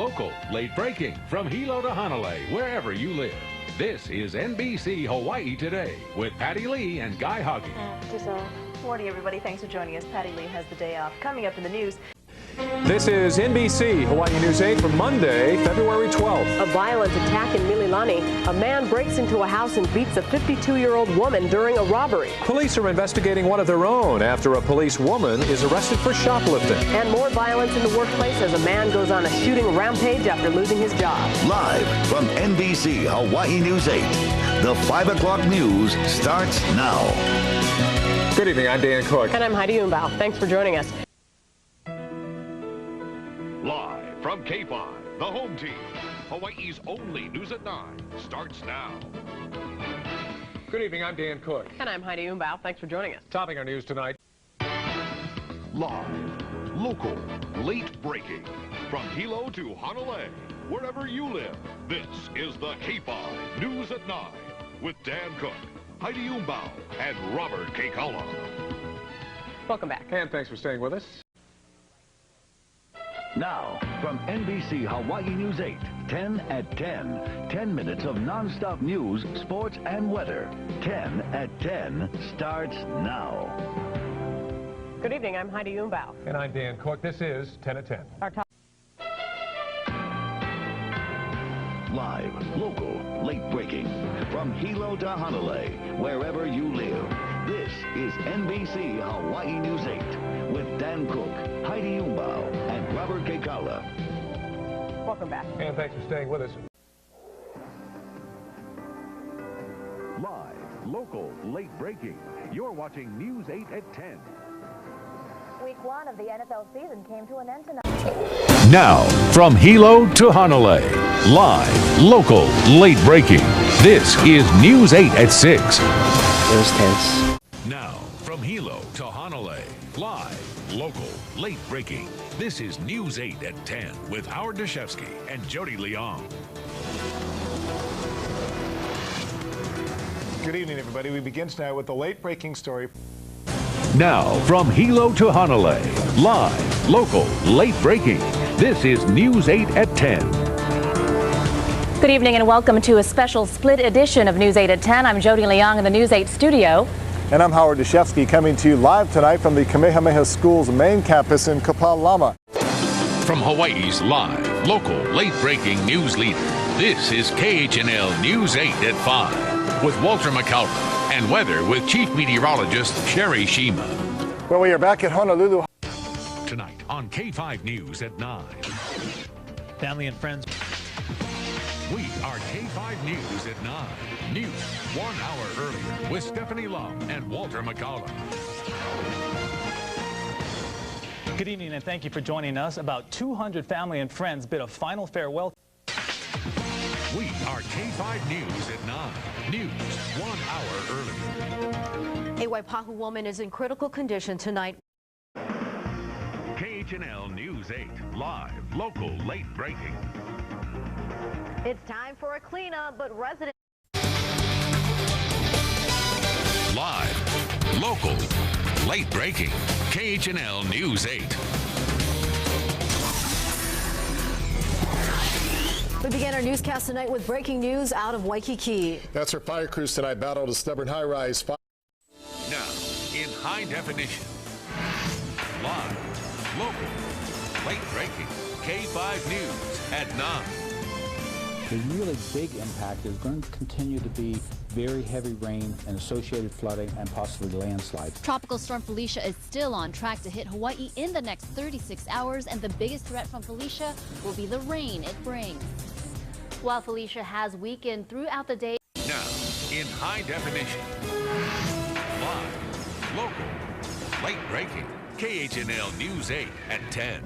local, late breaking, from Hilo to Honolulu, wherever you live. This is NBC Hawaii Today with Patty Lee and Guy Hoggy. Good morning, everybody. Thanks for joining us. Patty Lee has the day off. Coming up in the news. This is NBC Hawaii News 8 for Monday, February 12th. A violent attack in Mililani. A man breaks into a house and beats a 52-year-old woman during a robbery. Police are investigating one of their own after a police woman is arrested for shoplifting. And more violence in the workplace as a man goes on a shooting rampage after losing his job. Live from NBC Hawaii News 8, the 5 o'clock news starts now. Good evening, I'm Dan Cook. And I'm Heidi Umbau. Thanks for joining us. Live from KHON, the home team, Hawaii's only News at 9 starts now. Good evening, I'm Dan Cook. And I'm Heidi Umbau. Thanks for joining us. Topping our news tonight. Live, local, late breaking, from Hilo to Honolulu, wherever you live, this is the KHON News at 9 with Dan Cook, Heidi Umbau, and Robert Kekala. Welcome back. And thanks for staying with us. Now, from NBC Hawaii News 8, 10 at 10. 10 minutes of non-stop news, sports, and weather. 10 at 10 starts now. Good evening. I'm Heidi Umbau. And I'm Dan Cook. This is 10 at 10. Our top. Live, local, late breaking, from Hilo to Honolulu, wherever you live. This is NBC Hawaii News 8 with Dan Cook, Heidi Umbau, and Robert Kekala. Welcome back. And thanks for staying with us. Live, local, late breaking. You're watching News 8 at 10. Week 1 of the NFL season came to an end tonight. Now, from Hilo to Honolulu, live, local, late breaking. This is News 8 at 6. It was tense. Now, from Hilo to Honolulu, live, local, late breaking. This is News 8 at 10 with Howard Deshevsky and Jody Leong. Good evening, everybody. We begin tonight with the late breaking story. Now, from Hilo to Honolulu, live, local, late breaking. This is News 8 at 10. Good evening and welcome to a special split edition of News 8 at 10. I'm Jody Leong in the News 8 studio. And I'm Howard Deshevsky, coming to you live tonight from the Kamehameha School's main campus in Kapalama. From Hawaii's live, local, late breaking news leader, this is KHNL News 8 at 5 with Walter McCallum. And weather with Chief Meteorologist Sherry Shima. Well, we are back at Honolulu. Tonight on K5 News at 9. Family and friends. We are K5 News at 9. News 1 hour earlier with Stephanie Lum and Walter McCallum. Good evening and thank you for joining us. About 200 family and friends bid a final farewell. We are K5 News at 9. News 1 hour earlier. A Waipahu woman is in critical condition tonight. KHNL News 8. Live, local, late breaking. It's time for a cleanup, but residents... Live, local, late breaking. KHNL News 8. We begin our newscast tonight with breaking news out of Waikiki. That's our fire crews tonight battled a stubborn high-rise fire. Now, in high definition. Live, local, late breaking. K5 News at 9. The really big impact is going to continue to be very heavy rain and associated flooding and possibly landslides. Tropical Storm Felicia is still on track to hit Hawaii in the next 36 hours, and the biggest threat from Felicia will be the rain it brings. While Felicia has weakened throughout the day. Now, in high definition. Live, local, late breaking. KHNL News 8 at 10.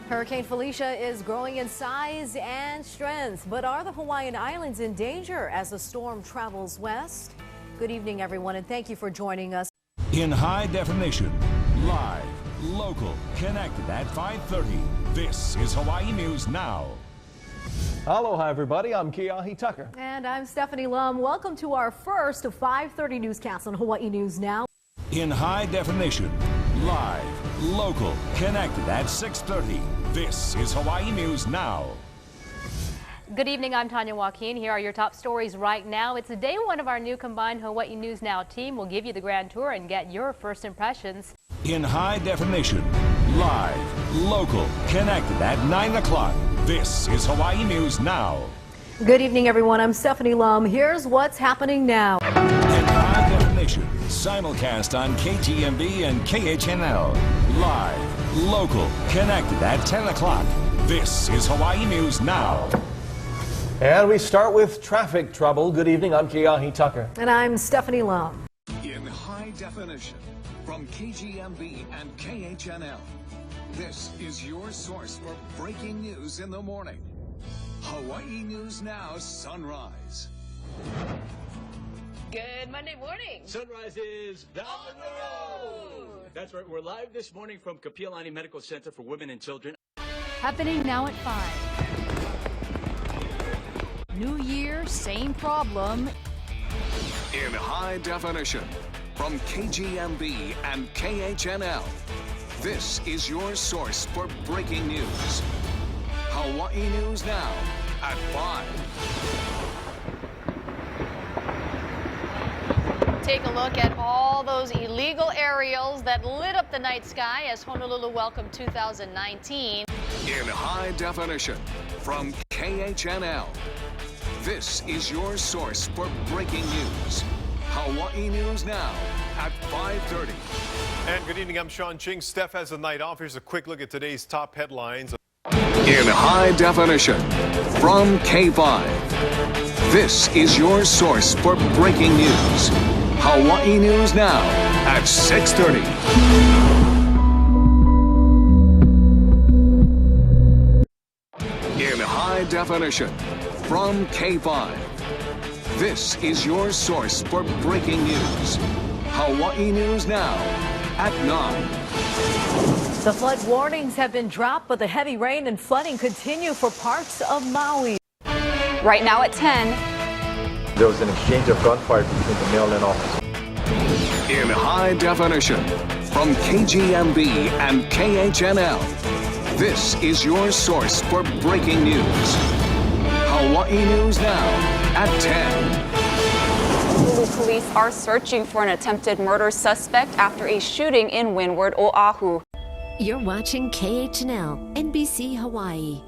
Hurricane Felicia is growing in size and strength, but are the Hawaiian Islands in danger as the storm travels west? Good evening, everyone, and thank you for joining us. In high definition, live, local, connected at 5:30. This is Hawaii News Now. Aloha, everybody. I'm Keahi Tucker. And I'm Stephanie Lum. Welcome to our first of 5:30 newscast on Hawaii News Now. In high definition, live, local, connected at 6:30. This is Hawaii News Now. Good evening, I'm Tanya Joaquin. Here are your top stories right now. It's day one of our new combined Hawaii News Now team. We'll give you the grand tour and get your first impressions. In high definition, live, local, connected at 9 o'clock. This is Hawaii News Now. Good evening, everyone. I'm Stephanie Lum. Here's what's happening now. In high definition, simulcast on KGMB and KHNL. Live, local, connected at 10 o'clock. This is Hawaii News Now. And we start with traffic trouble. Good evening, I'm Keahi Tucker. And I'm Stephanie Lum. In high definition, from KGMB and KHNL, this is your source for breaking news in the morning. Hawaii News Now Sunrise. Good Monday morning. Sunrise is down the road. That's right. We're live this morning from Kapiolani Medical Center for Women and Children. Happening now at 5. New year, same problem. In high definition, from KGMB and KHNL, this is your source for breaking news. Hawaii News Now at 5. Take a look at all those illegal aerials that lit up the night sky as Honolulu welcomed 2019. In high definition, from KHNL, this is your source for breaking news. Hawaii News Now at 5:30. And good evening, I'm Sean Ching. Steph has the night off. Here's a quick look at today's top headlines. In high definition, from K5, this is your source for breaking news. Hawaii News Now at 6:30. In high definition, from K5, this is your source for breaking news. Hawaii News Now at 9. The flood warnings have been dropped, but the heavy rain and flooding continue for parts of Maui. Right now at 10. There was an exchange of gunfire between the mail-in officers. In high definition, from KGMB and KHNL, this is your source for breaking news. Hawaii News Now at 10. Honolulu police are searching for an attempted murder suspect after a shooting in Windward, Oahu. You're watching KHNL NBC Hawaii.